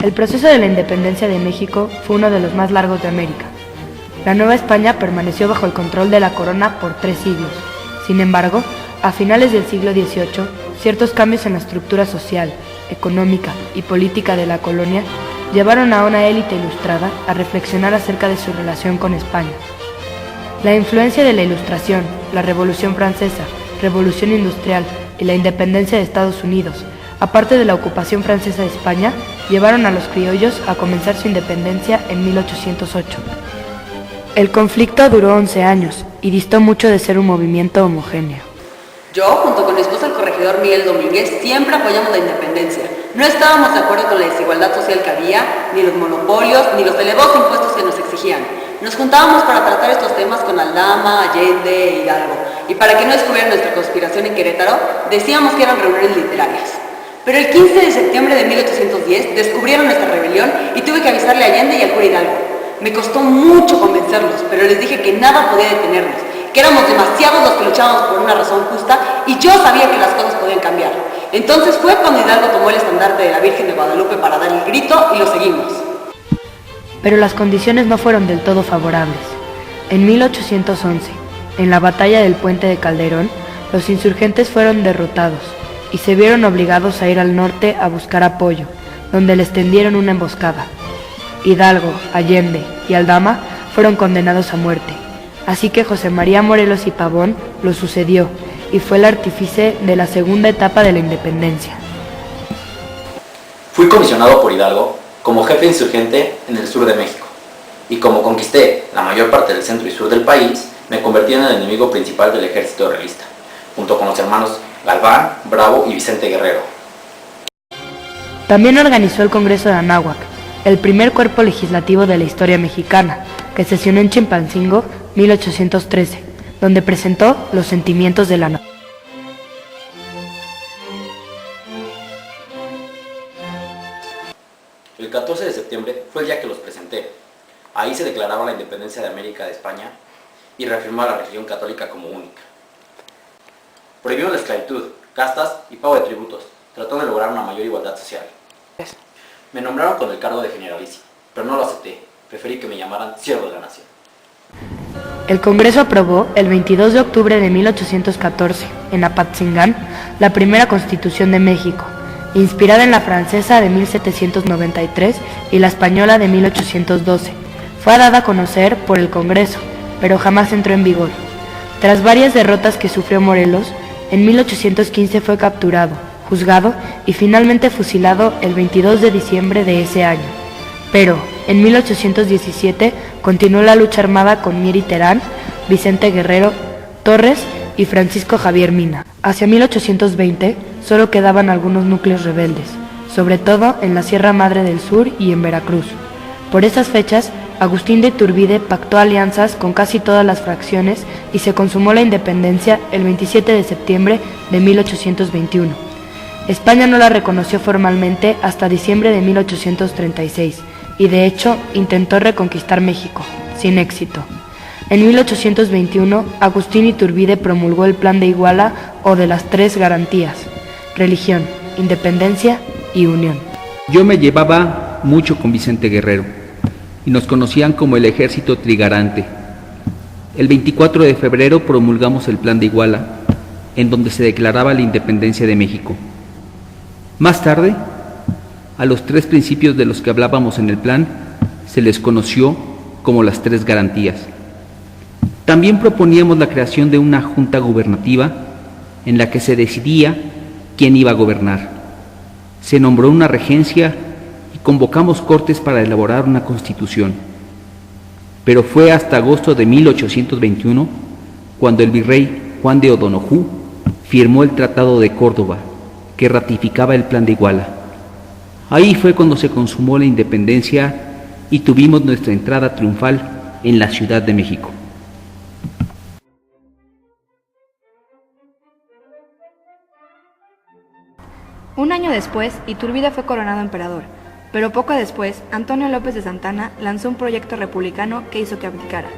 El proceso de la independencia de México fue uno de los más largos de América. La Nueva España permaneció bajo el control de la corona por 3 siglos. Sin embargo, a finales del siglo XVIII, ciertos cambios en la estructura social, económica y política de la colonia llevaron a una élite ilustrada a reflexionar acerca de su relación con España. La influencia de la Ilustración, la Revolución Francesa, Revolución Industrial y la independencia de Estados Unidos, aparte de la ocupación francesa de España, llevaron a los criollos a comenzar su independencia en 1808. El conflicto duró 11 años y distó mucho de ser un movimiento homogéneo. Yo, junto con mi esposa el corregidor Miguel Domínguez, siempre apoyamos la independencia. No estábamos de acuerdo con la desigualdad social que había, ni los monopolios, ni los elevados impuestos que nos exigían. Nos juntábamos para tratar estos temas con Aldama, Allende e Hidalgo, y para que no descubrieran nuestra conspiración en Querétaro, decíamos que eran reuniones literarias. Pero el 15 de septiembre de 1810 descubrieron nuestra rebelión y tuve que avisarle a Allende y al cura Hidalgo. Me costó mucho convencerlos, pero les dije que nada podía detenernos, que éramos demasiados los que luchábamos por una razón justa y yo sabía que las cosas podían cambiar. Entonces fue cuando Hidalgo tomó el estandarte de la Virgen de Guadalupe para dar el grito y lo seguimos. Pero las condiciones no fueron del todo favorables. En 1811, en la batalla del Puente de Calderón, los insurgentes fueron derrotados y se vieron obligados a ir al norte a buscar apoyo, donde les tendieron una emboscada. Hidalgo, Allende y Aldama fueron condenados a muerte, así que José María Morelos y Pavón lo sucedió y fue el artífice de la segunda etapa de la independencia. Fui comisionado por Hidalgo como jefe insurgente en el sur de México, y como conquisté la mayor parte del centro y sur del país, me convertí en el enemigo principal del ejército realista, junto con los hermanos Galván, Bravo y Vicente Guerrero. También organizó el Congreso de Anáhuac, el primer cuerpo legislativo de la historia mexicana, que sesionó en Chilpancingo 1813, donde presentó los sentimientos de la nación. El 14 de septiembre fue el día que los presenté. Ahí se declaraba la independencia de América de España y reafirmaba la religión católica como única. Prohibió la esclavitud, castas y pago de tributos, tratando de lograr una mayor igualdad social. Me nombraron con el cargo de generalísimo, pero no lo acepté. Preferí que me llamaran siervo de la nación. El Congreso aprobó el 22 de octubre de 1814, en Apatzingán, la primera Constitución de México, inspirada en la francesa de 1793 y la española de 1812. Fue dada a conocer por el Congreso, pero jamás entró en vigor. Tras varias derrotas que sufrió Morelos, en 1815 fue capturado, juzgado y finalmente fusilado el 22 de diciembre de ese año. Pero, en 1817, continuó la lucha armada con Mier y Terán, Vicente Guerrero, Torres y Francisco Javier Mina. Hacia 1820, solo quedaban algunos núcleos rebeldes, sobre todo en la Sierra Madre del Sur y en Veracruz. Por esas fechas, Agustín de Iturbide pactó alianzas con casi todas las fracciones y se consumó la independencia el 27 de septiembre de 1821. España no la reconoció formalmente hasta diciembre de 1836 y de hecho intentó reconquistar México, sin éxito. En 1821, Agustín Iturbide promulgó el Plan de Iguala o de las 3 garantías: religión, independencia y unión. Yo me llevaba mucho con Vicente Guerrero y nos conocían como el Ejército Trigarante. El 24 de febrero promulgamos el Plan de Iguala, en donde se declaraba la independencia de México. Más tarde, a los 3 principios de los que hablábamos en el plan se les conoció como las 3 garantías. También proponíamos la creación de una junta gubernativa en la que se decidía quién iba a gobernar. Se nombró una regencia y convocamos cortes para elaborar una constitución. Pero fue hasta agosto de 1821 cuando el virrey Juan de O'Donojú firmó el Tratado de Córdoba, que ratificaba el Plan de Iguala. Ahí fue cuando se consumó la independencia y tuvimos nuestra entrada triunfal en la Ciudad de México. Un año después, Iturbide fue coronado emperador, pero poco después, Antonio López de Santana lanzó un proyecto republicano que hizo que abdicara.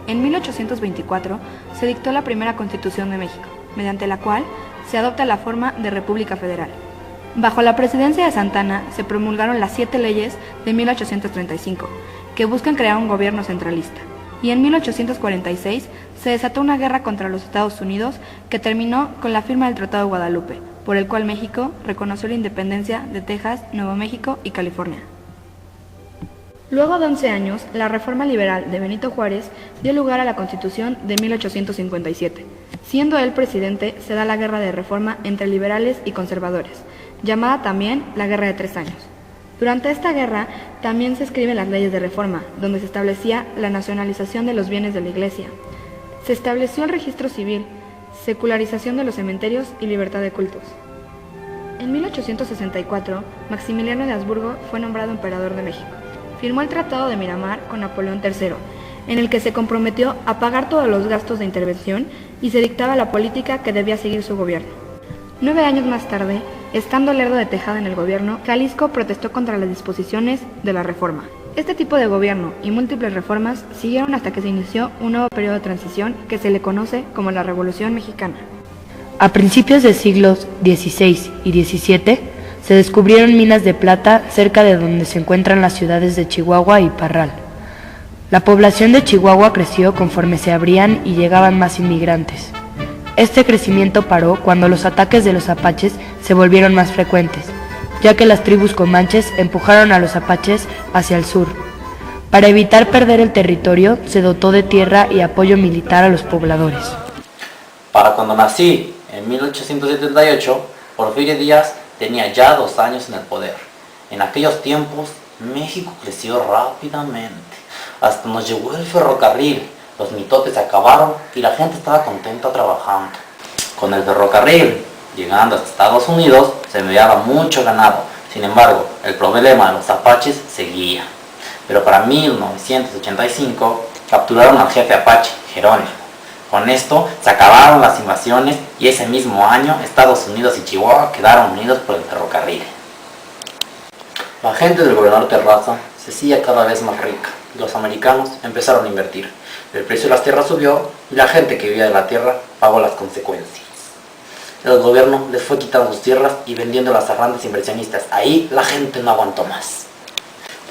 En 1824 se dictó la primera Constitución de México, mediante la cual se adopta la forma de República Federal. Bajo la presidencia de Santana se promulgaron las 7 leyes de 1835, que buscan crear un gobierno centralista, y en 1846 se desató una guerra contra los Estados Unidos que terminó con la firma del Tratado de Guadalupe, por el cual México reconoció la independencia de Texas, Nuevo México y California. Luego de 11 años, la reforma liberal de Benito Juárez dio lugar a la Constitución de 1857. Siendo él presidente, se da la guerra de reforma entre liberales y conservadores, llamada también la Guerra de 3 años. Durante esta guerra también se escriben las leyes de reforma, donde se establecía la nacionalización de los bienes de la Iglesia. Se estableció el registro civil, secularización de los cementerios y libertad de cultos. En 1864, Maximiliano de Habsburgo fue nombrado emperador de México. Firmó el Tratado de Miramar con Napoleón III, en el que se comprometió a pagar todos los gastos de intervención y se dictaba la política que debía seguir su gobierno. 9 años más tarde, estando Lerdo de Tejada en el gobierno, Jalisco protestó contra las disposiciones de la reforma. Este tipo de gobierno y múltiples reformas siguieron hasta que se inició un nuevo periodo de transición que se le conoce como la Revolución Mexicana. A principios de siglos XVI y XVII se descubrieron minas de plata cerca de donde se encuentran las ciudades de Chihuahua y Parral. La población de Chihuahua creció conforme se abrían y llegaban más inmigrantes. Este crecimiento paró cuando los ataques de los apaches se volvieron más frecuentes, ya que las tribus comanches empujaron a los apaches hacia el sur. Para evitar perder el territorio, se dotó de tierra y apoyo militar a los pobladores. Para cuando nací, en 1878, Porfirio Díaz tenía ya 2 años en el poder. En aquellos tiempos, México creció rápidamente. Hasta nos llegó el ferrocarril. Los mitotes se acabaron y la gente estaba contenta trabajando. Con el ferrocarril, llegando hasta Estados Unidos, se enviaba mucho ganado. Sin embargo, el problema de los apaches seguía. Pero para 1985, capturaron al jefe apache, Jerónimo. Con esto se acabaron las invasiones y ese mismo año Estados Unidos y Chihuahua quedaron unidos por el ferrocarril. La gente del gobernador Terraza se hacía cada vez más rica y los americanos empezaron a invertir. El precio de las tierras subió y la gente que vivía de la tierra pagó las consecuencias. El gobierno les fue quitando sus tierras y vendiéndolas a grandes inversionistas. Ahí la gente no aguantó más.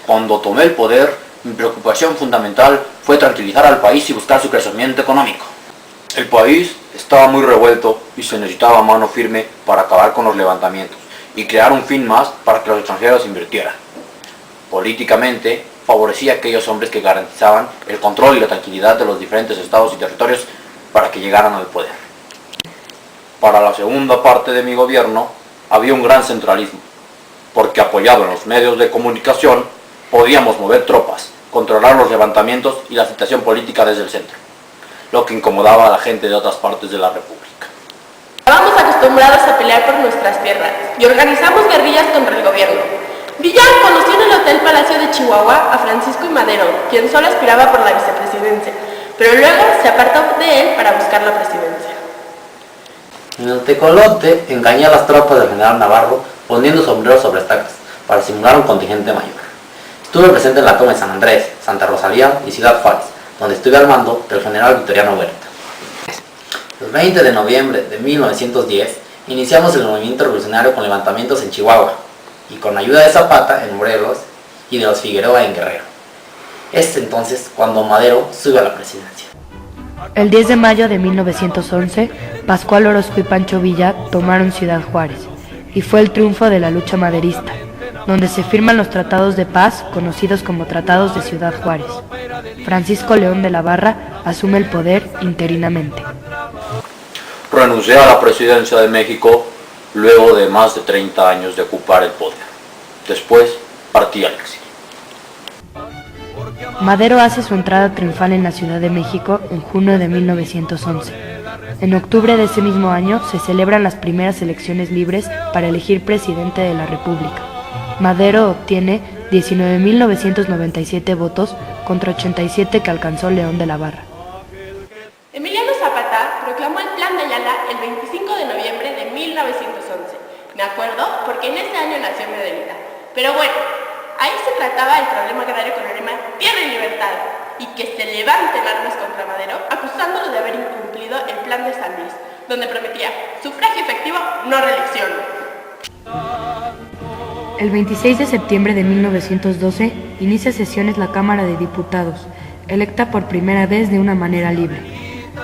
Cuando tomé el poder, mi preocupación fundamental fue tranquilizar al país y buscar su crecimiento económico. El país estaba muy revuelto y se necesitaba mano firme para acabar con los levantamientos y crear un fin más para que los extranjeros invirtieran. Políticamente, favorecía a aquellos hombres que garantizaban el control y la tranquilidad de los diferentes estados y territorios para que llegaran al poder. Para la segunda parte de mi gobierno, había un gran centralismo, porque apoyado en los medios de comunicación, podíamos mover tropas, controlar los levantamientos y la situación política desde el centro, lo que incomodaba a la gente de otras partes de la República. Estábamos acostumbrados a pelear por nuestras tierras y organizamos guerrillas contra el gobierno. Villa conoció en el Hotel Palacio de Chihuahua a Francisco I. Madero, quien solo aspiraba por la vicepresidencia, pero luego se apartó de él para buscar la presidencia. En el tecolote engañé a las tropas del general Navarro poniendo sombreros sobre estacas para simular un contingente mayor. Estuve presente en la toma de San Andrés, Santa Rosalía y Ciudad Juárez, donde estuve al mando del general Victoriano Huerta. El 20 de noviembre de 1910 iniciamos el movimiento revolucionario con levantamientos en Chihuahua y con ayuda de Zapata en Morelos y de los Figueroa en Guerrero. Es entonces cuando Madero sube a la presidencia. El 10 de mayo de 1911, Pascual Orozco y Pancho Villa tomaron Ciudad Juárez, y fue el triunfo de la lucha maderista, donde se firman los tratados de paz conocidos como Tratados de Ciudad Juárez. Francisco León de la Barra asume el poder interinamente. Renuncié a la presidencia de México luego de más de 30 años de ocupar el poder. Después partí al exilio. Madero hace su entrada triunfal en la Ciudad de México en junio de 1911. En octubre de ese mismo año se celebran las primeras elecciones libres para elegir presidente de la República. Madero obtiene 19.997 votos contra 87 que alcanzó León de la Barra. Emiliano Zapata proclamó el Plan de Ayala el 25 de noviembre de 1911. Me acuerdo porque en ese año nació mi abuelita. Pero bueno, ahí se trataba el problema agrario con el lema Tierra y Libertad, y que se levanten armas contra Madero acusándolo de haber incumplido el Plan de San Luis, donde prometía sufragio efectivo, no reelección. El 26 de septiembre de 1912 inicia sesiones la Cámara de Diputados, electa por primera vez de una manera libre.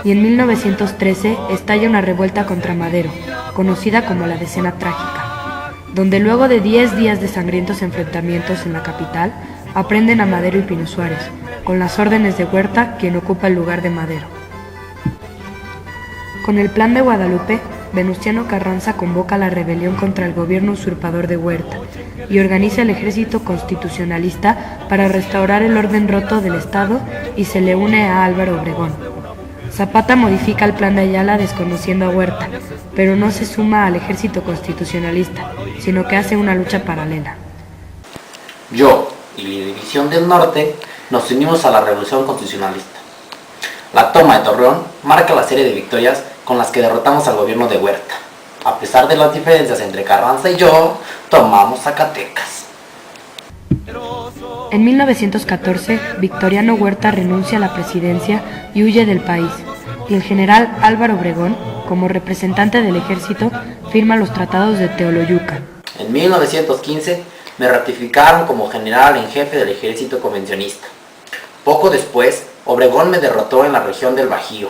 Y en 1913 estalla una revuelta contra Madero, conocida como la Decena Trágica, donde luego de 10 días de sangrientos enfrentamientos en la capital, aprenden a Madero y Pino Suárez, con las órdenes de Huerta, quien ocupa el lugar de Madero. Con el Plan de Guadalupe, Venustiano Carranza convoca la rebelión contra el gobierno usurpador de Huerta y organiza el ejército constitucionalista para restaurar el orden roto del Estado y se le une a Álvaro Obregón. Zapata modifica el Plan de Ayala desconociendo a Huerta, pero no se suma al ejército constitucionalista, sino que hace una lucha paralela. Yo y la División del Norte nos unimos a la Revolución Constitucionalista. La toma de Torreón marca la serie de victorias con las que derrotamos al gobierno de Huerta. A pesar de las diferencias entre Carranza y yo, tomamos Zacatecas. En 1914, Victoriano Huerta renuncia a la presidencia y huye del país, y el general Álvaro Obregón, como representante del ejército, firma los tratados de Teoloyucan. En 1915 me ratificaron como general en jefe del ejército convencionista. Poco después, Obregón me derrotó en la región del Bajío,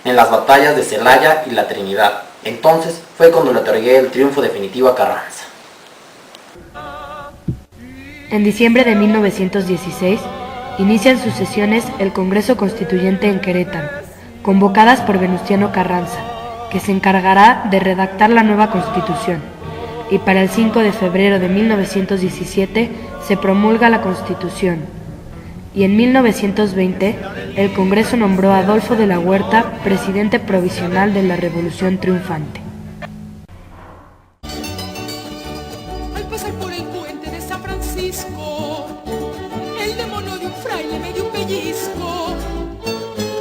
en las batallas de Celaya y La Trinidad. Entonces fue cuando le otorgué el triunfo definitivo a Carranza. En diciembre de 1916, inician sus sesiones el Congreso Constituyente en Querétaro, convocadas por Venustiano Carranza, que se encargará de redactar la nueva Constitución, y para el 5 de febrero de 1917 se promulga la Constitución. Y en 1920, el Congreso nombró a Adolfo de la Huerta presidente provisional de la Revolución Triunfante. Al pasar por el puente de San Francisco, el demonio de un fraile me dio un pellizco.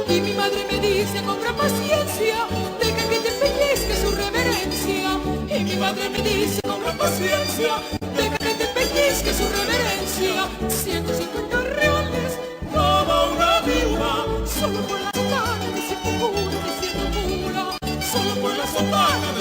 Y mi madre me dice con gran paciencia, deja que te pellizque su reverencia. Y mi madre me dice con gran paciencia, deja que te pellizque su reverencia. 150 reales daba una viuda, solo por la sotana de siendo pura, solo por la sotana de